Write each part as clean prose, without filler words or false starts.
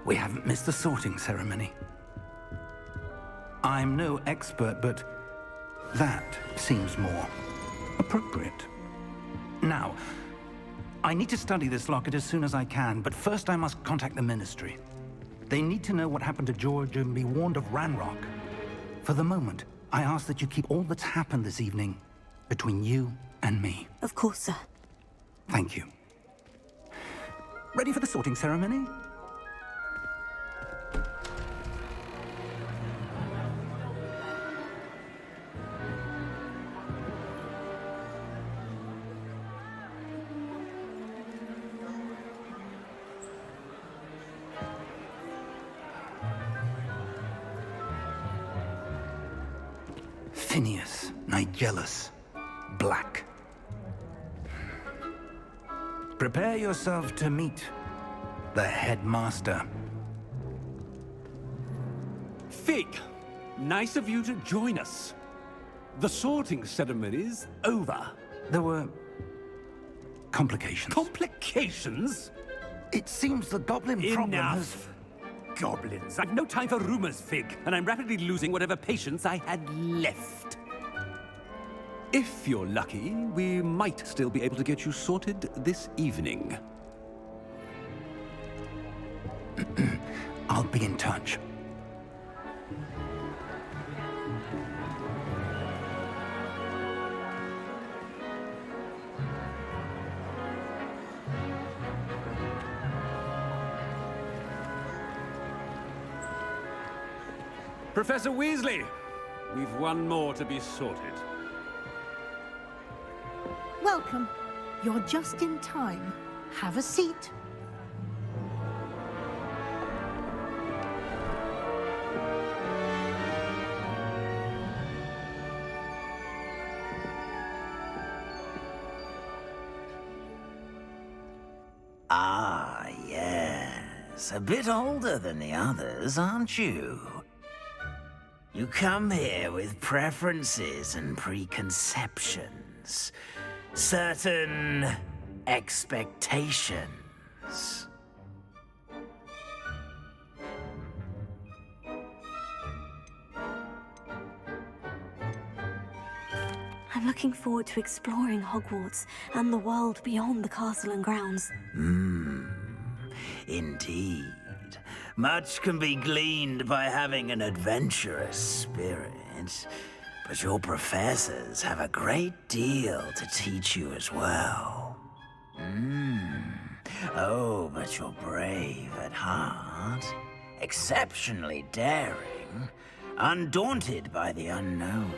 we haven't missed the sorting ceremony. I'm no expert, but that seems more appropriate. Now, I need to study this locket as soon as I can, but first I must contact the Ministry. They need to know what happened to George and be warned of Ranrock. For the moment, I ask that you keep all that's happened this evening between you and me. Of course, sir. Thank you. Ready for the sorting ceremony? Phineas, Nigellus, Black. Prepare yourself to meet the headmaster. Fig, nice of you to join us. The sorting ceremony's over. There were complications. Complications? It seems the goblin problem has... Enough! Goblins. I've no time for rumors, Fig, and I'm rapidly losing whatever patience I had left. If you're lucky, we might still be able to get you sorted this evening. I'll be in touch. Professor Weasley, we've one more to be sorted. Welcome. You're just in time. Have a seat. Ah, yes. A bit older than the others, aren't you? You come here with preferences and preconceptions. Certain expectations. I'm looking forward to exploring Hogwarts and the world beyond the castle and grounds. Indeed. Much can be gleaned by having an adventurous spirit. But your professors have a great deal to teach you as well. Oh, but you're brave at heart. Exceptionally daring. Undaunted by the unknown.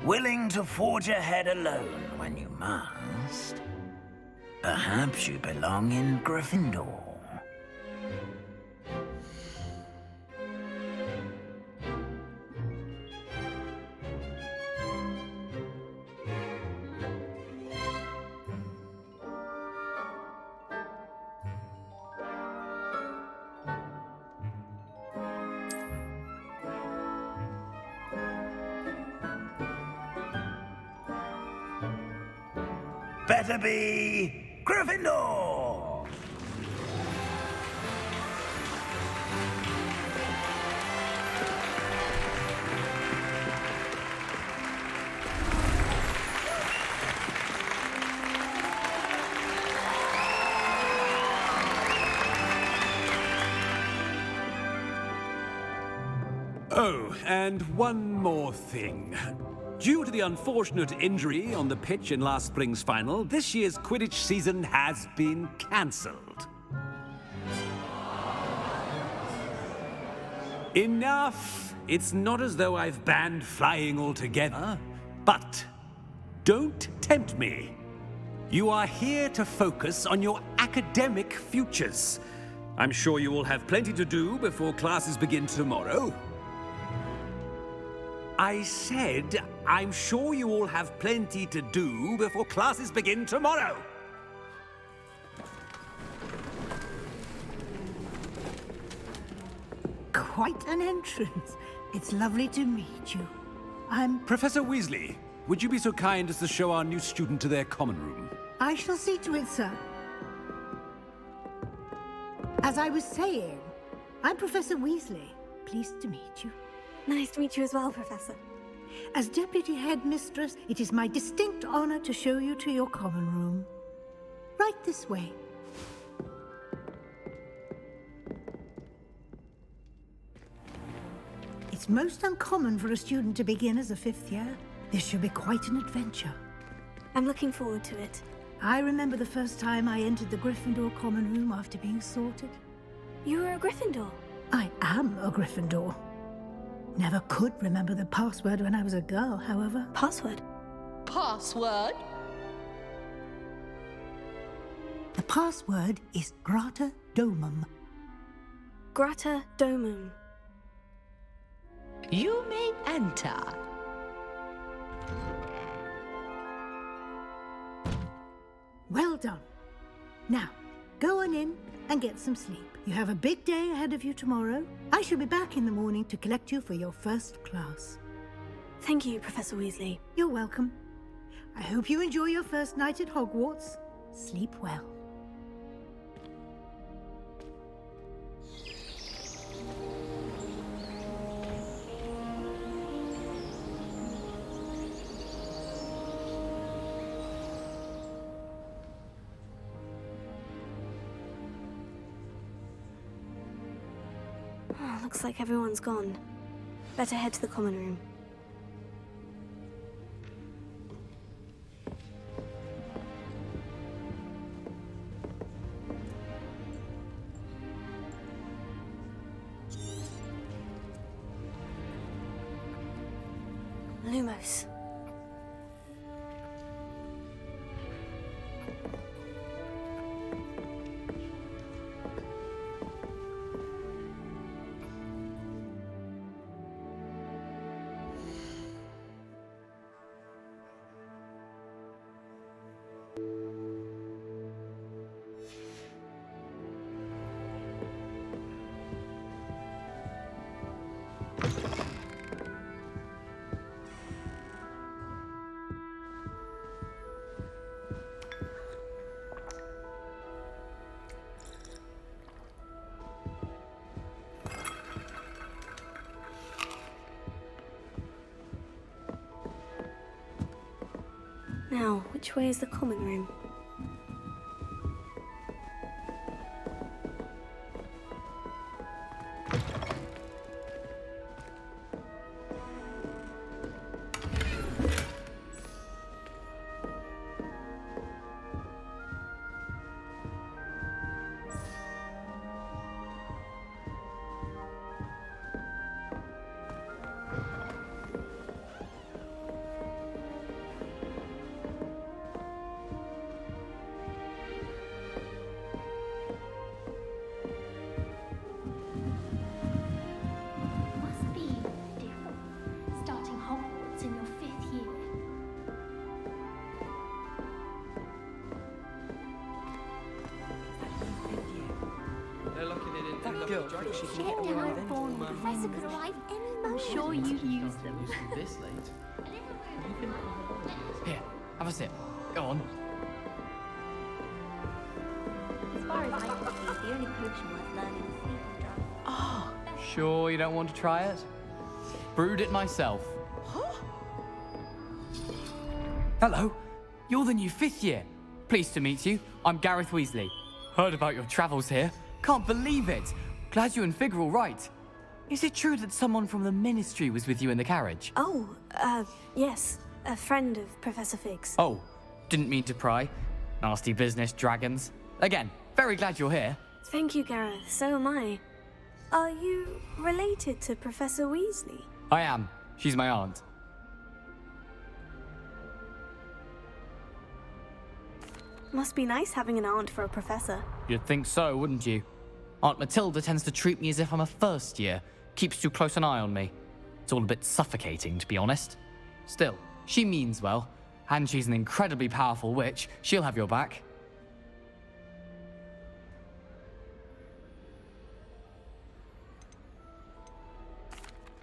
Willing to forge ahead alone when you must. Perhaps you belong in Gryffindor. Better be Gryffindor! Oh, and one more thing. Due to the unfortunate injury on the pitch in last spring's final, this year's Quidditch season has been cancelled. Enough! It's not as though I've banned flying altogether, but don't tempt me. You are here to focus on your academic futures. I'm sure you will have plenty to do before classes begin tomorrow. I said, I'm sure you all have plenty to do before classes begin tomorrow. Quite an entrance. It's lovely to meet you. Professor Weasley, would you be so kind as to show our new student to their common room? I shall see to it, sir. As I was saying, I'm Professor Weasley. Pleased to meet you. Nice to meet you as well, Professor. As Deputy Headmistress, it is my distinct honor to show you to your common room. Right this way. It's most uncommon for a student to begin as a 5th year. This should be quite an adventure. I'm looking forward to it. I remember the first time I entered the Gryffindor common room after being sorted. You were a Gryffindor? I am a Gryffindor. Never could remember the password when I was a girl, however. Password? Password? The password is Grata Domum. Grata Domum. You may enter. Well done. Now, go on in and get some sleep. You have a big day ahead of you tomorrow. I shall be back in the morning to collect you for your first class. Thank you, Professor Weasley. You're welcome. I hope you enjoy your first night at Hogwarts. Sleep well. Oh, looks like everyone's gone. Better head to the common room. Lumos. Now, which way is the common room? Must be different, starting Hogwarts in your 5th year. That girl thinks she can get Shit, away now with I'm born. The professor could arrive any moment. I'm sure you use them. this late. Here, have a sip. Go on. As far as I can see, the only potion worth learning is sleeping drug. Sure you don't want to try it? Brewed it myself. Hello, you're the new 5th year. Pleased to meet you. I'm Gareth Weasley. Heard about your travels here. Can't believe it. Glad you and Fig are all right. Is it true that someone from the Ministry was with you in the carriage? Oh, yes. A friend of Professor Fig's. Oh, didn't mean to pry. Nasty business, dragons. Again, very glad you're here. Thank you, Gareth. So am I. Are you related to Professor Weasley? I am. She's my aunt. Must be nice having an aunt for a professor. You'd think so, wouldn't you? Aunt Matilda tends to treat me as if I'm a first year. Keeps too close an eye on me. It's all a bit suffocating, to be honest. Still, she means well. And she's an incredibly powerful witch. She'll have your back.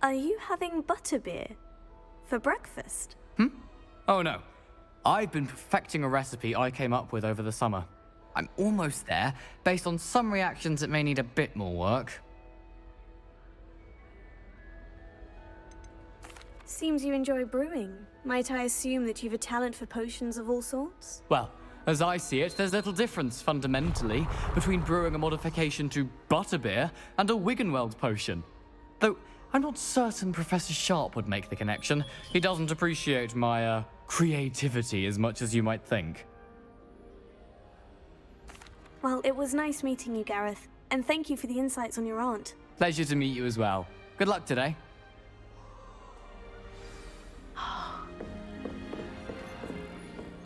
Are you having butterbeer for breakfast? Oh no. I've been perfecting a recipe I came up with over the summer. I'm almost there, based on some reactions that may need a bit more work. Seems you enjoy brewing. Might I assume that you've a talent for potions of all sorts? Well, as I see it, there's little difference fundamentally between brewing a modification to butterbeer and a Wiggenweld potion. Though I'm not certain Professor Sharp would make the connection. He doesn't appreciate my creativity as much as you might think. Well, it was nice meeting you, Gareth. And thank you for the insights on your aunt. Pleasure to meet you as well. Good luck today.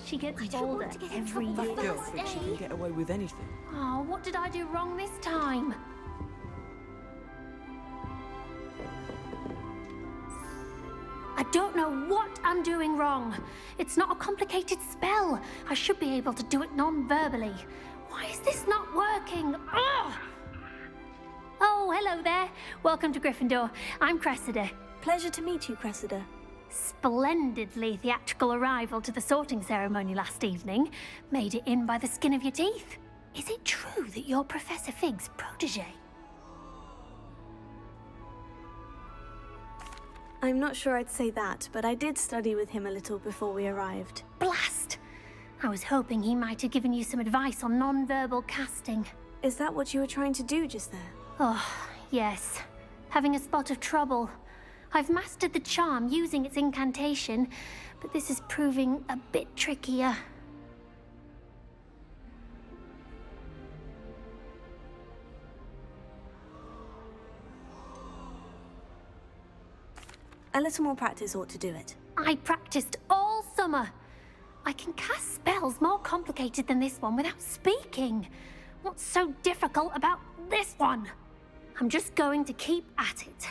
She gets bolder every year. Girl thinks she can get away with anything. Oh, what did I do wrong this time? I don't know what I'm doing wrong. It's not a complicated spell. I should be able to do it non-verbally. Why is this not working? Ugh! Oh, hello there. Welcome to Gryffindor. I'm Cressida. Pleasure to meet you, Cressida. Splendidly theatrical arrival to the sorting ceremony last evening. Made it in by the skin of your teeth. Is it true that you're Professor Fig's protege? I'm not sure I'd say that, but I did study with him a little before we arrived. Blast! I was hoping he might have given you some advice on non-verbal casting. Is that what you were trying to do just there? Oh, yes. Having a spot of trouble. I've mastered the charm using its incantation, but this is proving a bit trickier. A little more practice ought to do it. I practiced all summer. I can cast spells more complicated than this one without speaking. What's so difficult about this one? I'm just going to keep at it.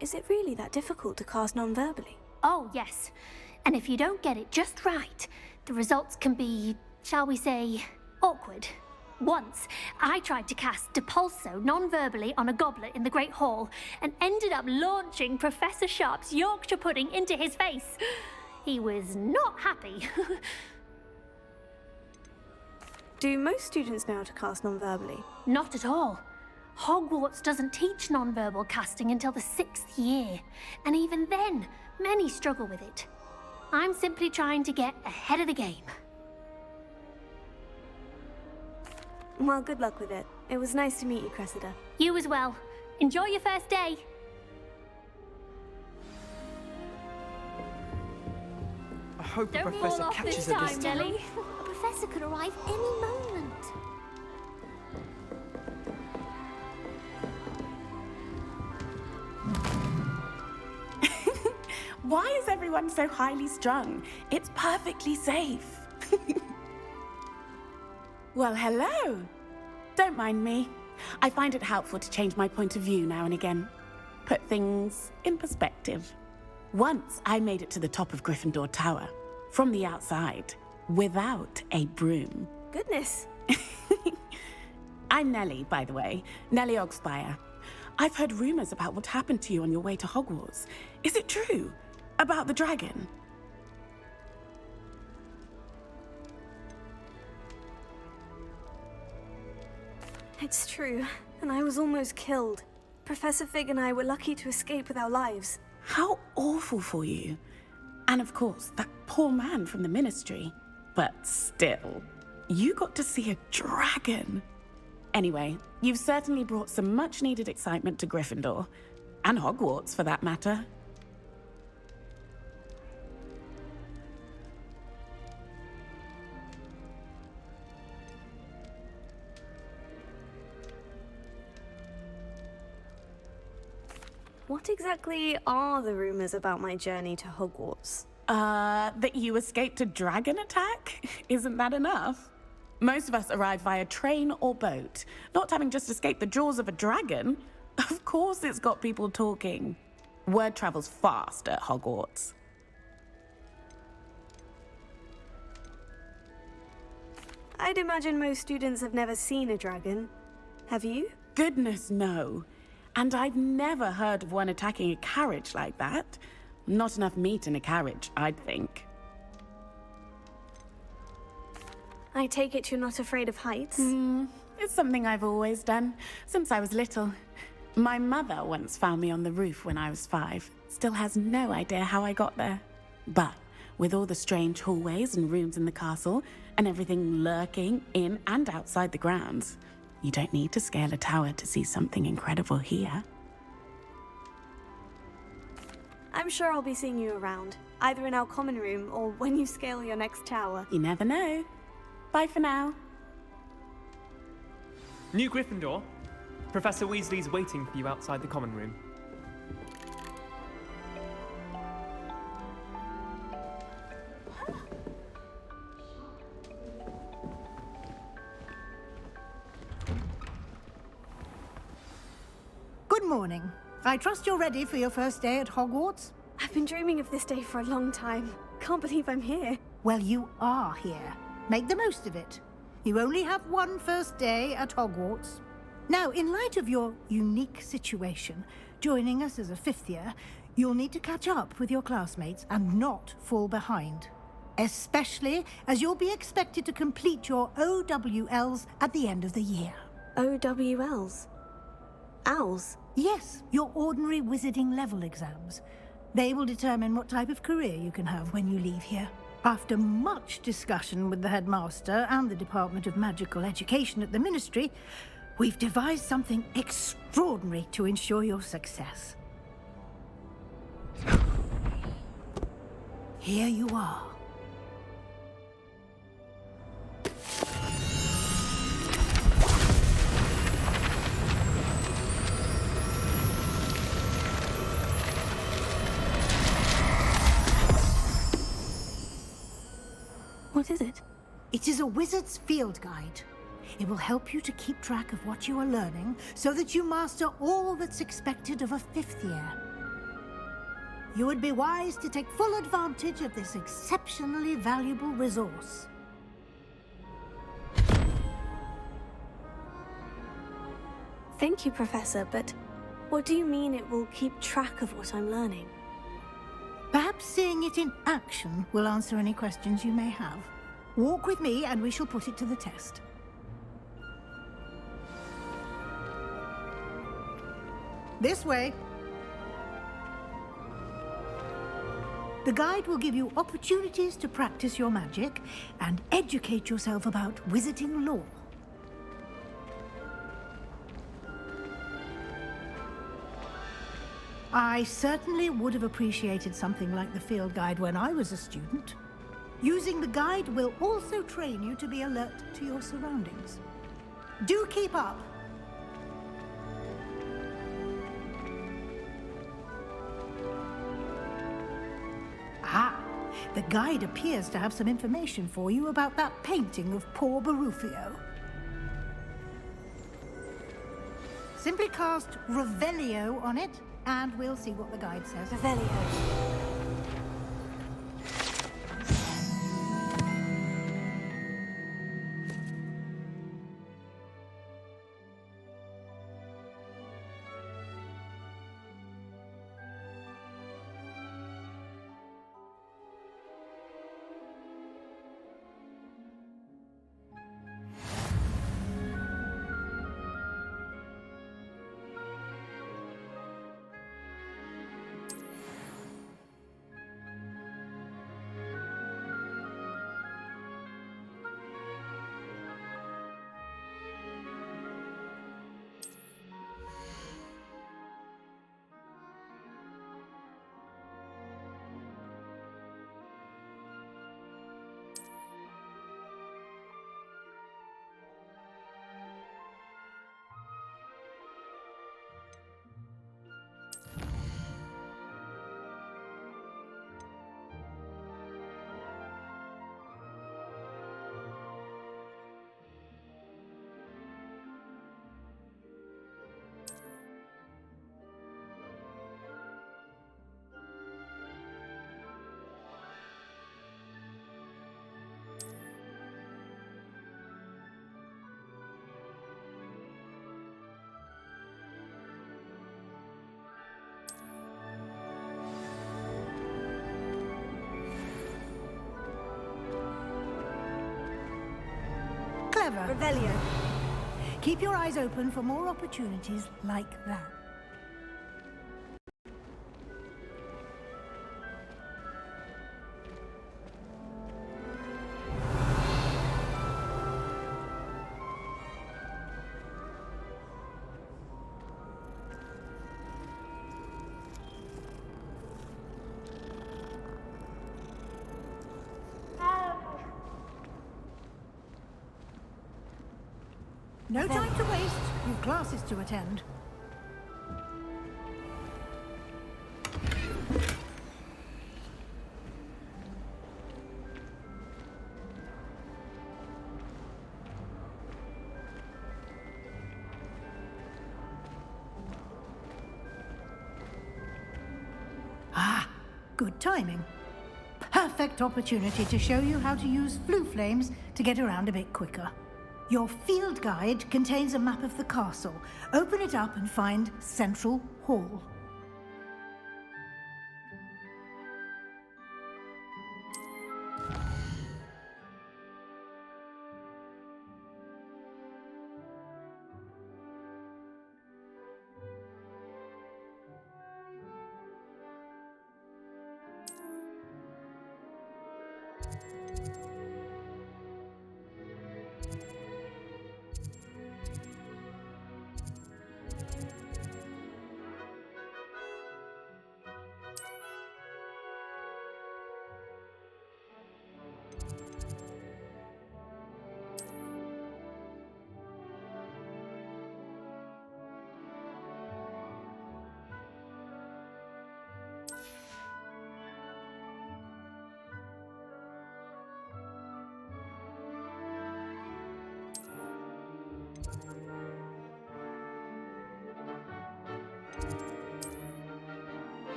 Is it really that difficult to cast non-verbally? Oh, yes. And if you don't get it just right, the results can be, shall we say, awkward. Once, I tried to cast Depulso non-verbally on a goblet in the Great Hall and ended up launching Professor Sharp's Yorkshire pudding into his face. He was not happy. Do most students know how to cast non-verbally? Not at all. Hogwarts doesn't teach non-verbal casting until the 6th year, and even then, many struggle with it. I'm simply trying to get ahead of the game. Well, good luck with it. It was nice to meet you, Cressida. You as well. Enjoy your first day. I hope the Don't professor fall off catches this her time, this time. Nelly. A professor could arrive any moment. Why is everyone so highly strung? It's perfectly safe. Well, hello. Don't mind me. I find it helpful to change my point of view now and again. Put things in perspective. Once I made it to the top of Gryffindor Tower, from the outside, without a broom. Goodness. I'm Nellie, by the way. Nellie Ogspire. I've heard rumors about what happened to you on your way to Hogwarts. Is it true? About the dragon? It's true, and I was almost killed. Professor Fig and I were lucky to escape with our lives. How awful for you. And of course, that poor man from the Ministry. But still, you got to see a dragon. Anyway, you've certainly brought some much-needed excitement to Gryffindor. And Hogwarts, for that matter. What exactly are the rumors about my journey to Hogwarts? That you escaped a dragon attack? Isn't that enough? Most of us arrive via train or boat, not having just escaped the jaws of a dragon. Of course it's got people talking. Word travels fast at Hogwarts. I'd imagine most students have never seen a dragon. Have you? Goodness, no. And I've never heard of one attacking a carriage like that. Not enough meat in a carriage, I'd think. I take it you're not afraid of heights? It's something I've always done, since I was little. My mother once found me on the roof when I was 5. Still has no idea how I got there. But with all the strange hallways and rooms in the castle, and everything lurking in and outside the grounds, you don't need to scale a tower to see something incredible here. I'm sure I'll be seeing you around, either in our common room or when you scale your next tower. You never know. Bye for now. New Gryffindor. Professor Weasley's waiting for you outside the common room. Good morning. I trust you're ready for your first day at Hogwarts? I've been dreaming of this day for a long time. Can't believe I'm here. Well, you are here. Make the most of it. You only have one first day at Hogwarts. Now, in light of your unique situation, joining us as a 5th year, you'll need to catch up with your classmates and not fall behind. Especially as you'll be expected to complete your OWLs at the end of the year. OWLs? Owls? Yes, your ordinary wizarding level exams. They will determine what type of career you can have when you leave here. After much discussion with the headmaster and the Department of Magical Education at the Ministry, we've devised something extraordinary to ensure your success. Here you are. What is it? It is a wizard's field guide. It will help you to keep track of what you are learning so that you master all that's expected of a 5th year. You would be wise to take full advantage of this exceptionally valuable resource. Thank you, Professor, but what do you mean it will keep track of what I'm learning? Perhaps seeing it in action will answer any questions you may have. Walk with me and we shall put it to the test. This way. The guide will give you opportunities to practice your magic and educate yourself about wizarding lore. I certainly would have appreciated something like the field guide when I was a student. Using the guide will also train you to be alert to your surroundings. Do keep up! Ah, the guide appears to have some information for you about that painting of poor Barufio. Simply cast Revelio on it, and we'll see what the guide says. Revelio. over. Revelio. Keep your eyes open for more opportunities like that. No time to waste. You've classes to attend. Ah, good timing. Perfect opportunity to show you how to use flue flames to get around a bit quicker. Your field guide contains a map of the castle. Open it up and find Central Hall.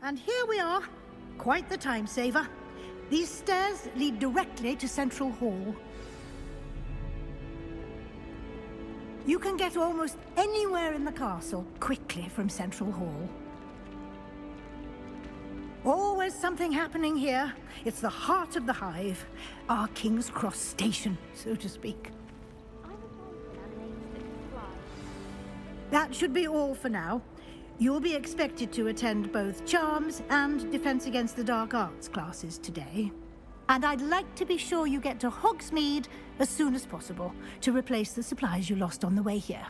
And here we are. Quite the time saver. These stairs lead directly to Central Hall. You can get almost anywhere in the castle quickly from Central Hall. Always something happening here. It's the heart of the hive. Our King's Cross station, so to speak. That should be all for now. You'll be expected to attend both Charms and Defense Against the Dark Arts classes today. And I'd like to be sure you get to Hogsmeade as soon as possible to replace the supplies you lost on the way here.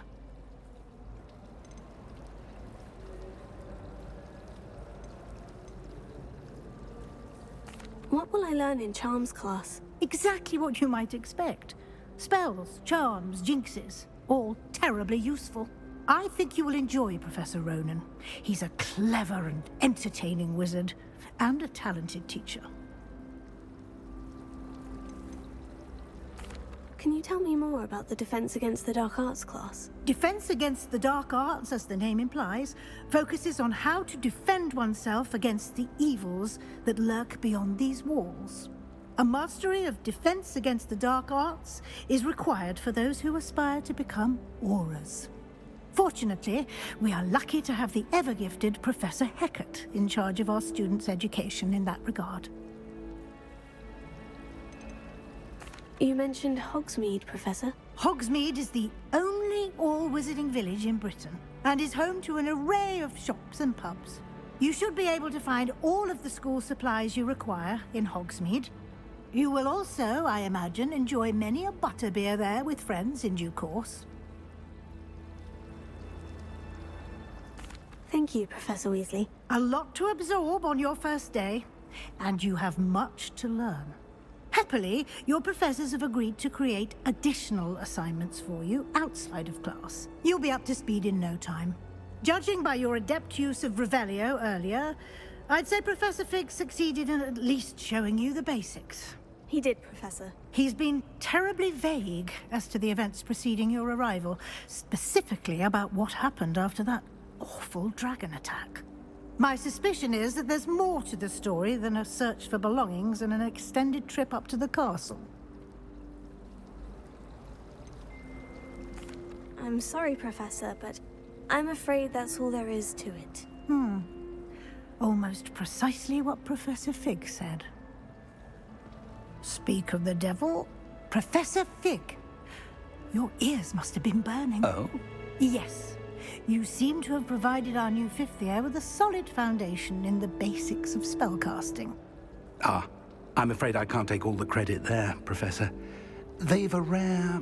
What will I learn in Charms class? Exactly what you might expect. Spells, charms, jinxes, all terribly useful. I think you will enjoy Professor Ronan. He's a clever and entertaining wizard, and a talented teacher. Can you tell me more about the Defense Against the Dark Arts class? Defense Against the Dark Arts, as the name implies, focuses on how to defend oneself against the evils that lurk beyond these walls. A mastery of Defense Against the Dark Arts is required for those who aspire to become Aurors. Fortunately, we are lucky to have the ever-gifted Professor Hecat in charge of our students' education in that regard. You mentioned Hogsmeade, Professor. Hogsmeade is the only all-wizarding village in Britain, and is home to an array of shops and pubs. You should be able to find all of the school supplies you require in Hogsmeade. You will also, I imagine, enjoy many a butterbeer there with friends in due course. Thank you, Professor Weasley. A lot to absorb on your first day, and you have much to learn. Happily, your professors have agreed to create additional assignments for you outside of class. You'll be up to speed in no time. Judging by your adept use of Revelio earlier, I'd say Professor Fig succeeded in at least showing you the basics. He did, Professor. He's been terribly vague as to the events preceding your arrival, specifically about what happened after that awful dragon attack. My suspicion is that there's more to the story than a search for belongings and an extended trip up to the castle. I'm sorry, Professor, but I'm afraid that's all there is to it. Almost precisely what Professor Fig said. Speak of the devil, Professor Fig. Your ears must have been burning. Oh? Yes. You seem to have provided our new fifth year with a solid foundation in the basics of spellcasting. Ah, I'm afraid I can't take all the credit there, Professor. They've a rare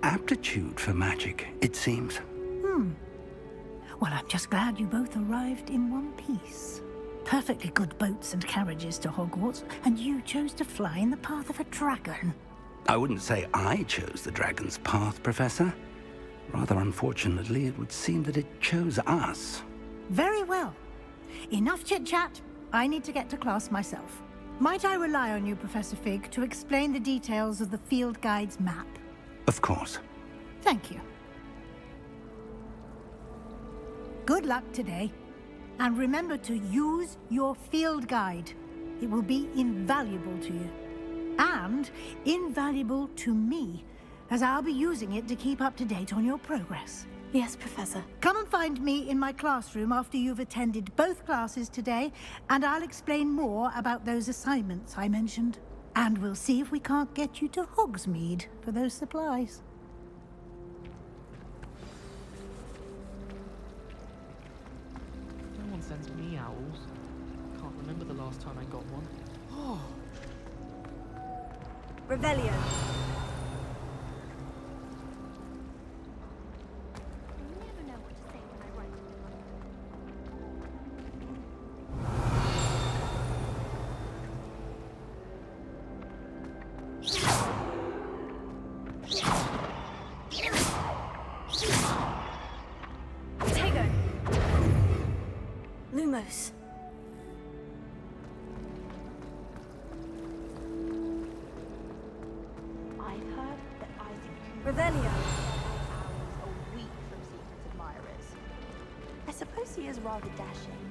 aptitude for magic, it seems. Well, I'm just glad you both arrived in one piece. Perfectly good boats and carriages to Hogwarts, and you chose to fly in the path of a dragon. I wouldn't say I chose the dragon's path, Professor. Rather unfortunately, it would seem that it chose us. Very well. Enough chit-chat. I need to get to class myself. Might I rely on you, Professor Fig, to explain the details of the field guide's map? Of course. Thank you. Good luck today. And remember to use your field guide. It will be invaluable to you. And invaluable to me, as I'll be using it to keep up to date on your progress. Yes, Professor. Come and find me in my classroom after you've attended both classes today, and I'll explain more about those assignments I mentioned. And we'll see if we can't get you to Hogsmeade for those supplies. No one sends me owls. Can't remember the last time I got one. Oh. Revelio. Lumos. I've heard that Isaac Revelio. owls are weak from secret admirers. I suppose he is rather dashing.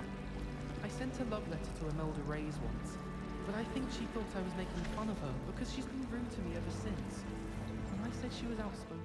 I sent a love letter to Imelda Reyes once, but I think she thought I was making fun of her because she's been rude to me ever since. And I said she was outspoken.